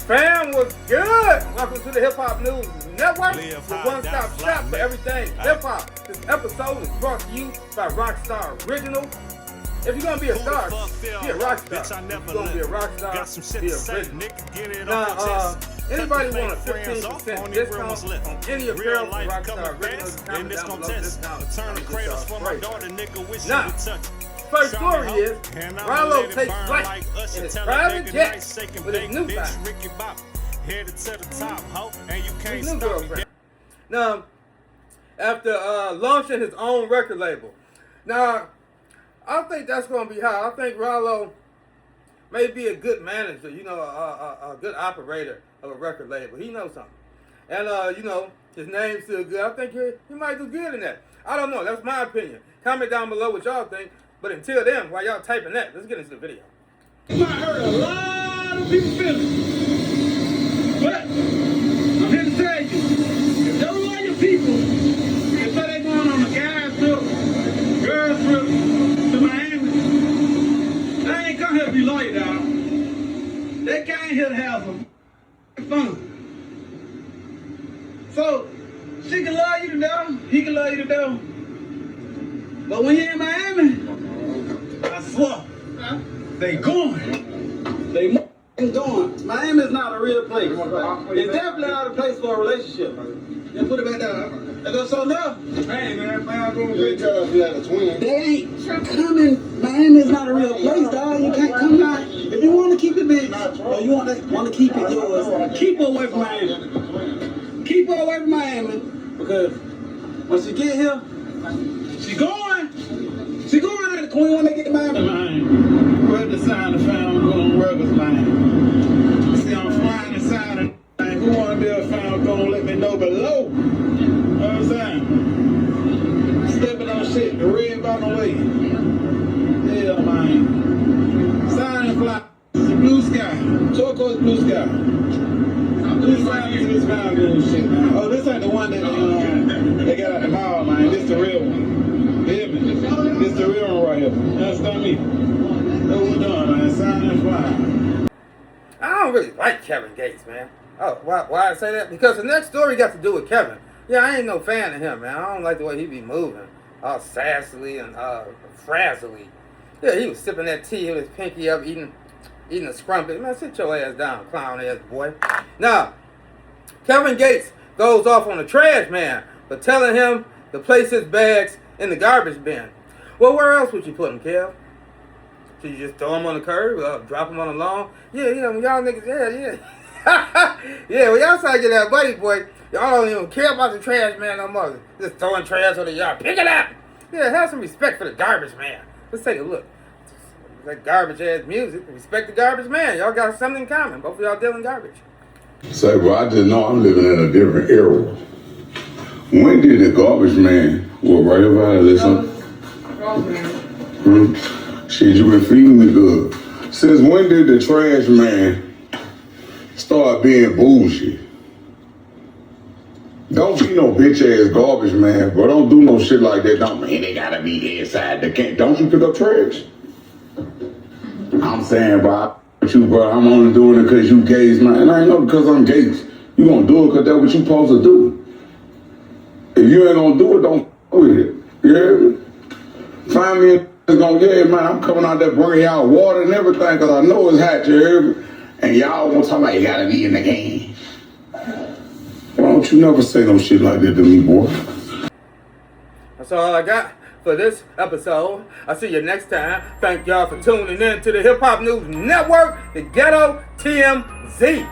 Fam, was good? Welcome to the Hip Hop News Network, the one-stop shop for everything hip hop. This episode is brought to you by Rockstar Original. If you're gonna be a star, be a rock star. If you're gonna be a rock star, be original. Now, anybody want a 15% discount on any apparel from Rockstar Original? Comment down below discount. Now, first story is Ralo takes flight in his private jet with his new time. His new girlfriend. Now, after launching his own record label. Now, I think that's going to be high. I think Ralo may be a good manager, a good operator of a record label. He knows something. And, his name's still good. I think he might do good in that. I don't know. That's my opinion. Comment down below what y'all think. But until then, while y'all typing that, let's get into the video. You might hurt a lot of people's feelings. But I'm here to tell you, if those loyal people, they say they're going on a guy's trip, girl's trip to Miami, they ain't come here to be loyal, dog. They came here to have some fun. So, she can love you to death, he can love you to death. But when you're in Miami, I swear, they going. They going. Miami is not a real place. It's definitely not a place for a relationship. Then put it back down. They go so enough. Hey man, I'm going to tell us you had a twin. They ain't coming. Miami is not a real place, dog. You can't come out. If you want to keep it big, or you want to keep it yours, keep her away from Miami. Keep her away from Miami, because when she get here, she going. She going at the Queen when they get to Miami. Where's the sign of found going records, man? See, I'm flying inside of man. Who want to be a found going, let me know below. You know what I'm saying? Stepping on shit, the red bottom way. Yeah, man. Sign and fly. Blue sky. Turquoise blue sky. This sign is this found going shit, man. Oh, this ain't the one that they got at the mall, man. This the real one. Hear me? This the real one right here. You understand me? That's what we're doing, man. Sign and fly. I don't really like Kevin Gates, man. Oh, why I say that? Because the next story got to do with Kevin. Yeah, I ain't no fan of him, man. I don't like the way he be moving. All sassily and frazzily. Yeah, he was sipping that tea with his pinky up, eating a scrumpet. Man, sit your ass down, clown ass boy. Now, Kevin Gates goes off on the trash man for telling him to place his bags in the garbage bin. Well, where else would you put them, Kev? Should you just throw them on the curb, drop them on the lawn? Yeah, when y'all niggas, yeah. Yeah, when y'all start getting that buddy boy, y'all don't even care about the trash man no more. Just throwing trash on the yard. Pick it up! Yeah, have some respect for the garbage man. Let's take a look. That garbage ass music. Respect the garbage man. Y'all got something in common. Both of y'all dealing garbage. Say, bro, I just know I'm living in a different era. When did the garbage man, right over here, listen? Shit, you been feeding me good. Since when did the trash man start being bullshit? Don't be no bitch ass garbage man, bro. Don't do no shit like that. Don't mean they gotta be inside the can. Don't you pick up trash? I'm saying, bro, I'm only doing it because you gays, man. And I ain't know because I'm gays. You gonna do it because that's what you supposed to do. If you ain't gonna do it, don't with it. You hear me? Find me a man, I'm coming out there bringing y'all water and everything because I know it's hot, you hear me? And y'all won't talk about you gotta be in the game. Why don't you never say no shit like that to me, boy? That's all I got for this episode. I'll see you next time. Thank y'all for tuning in to the Hip Hop News Network, the Ghetto TMZ.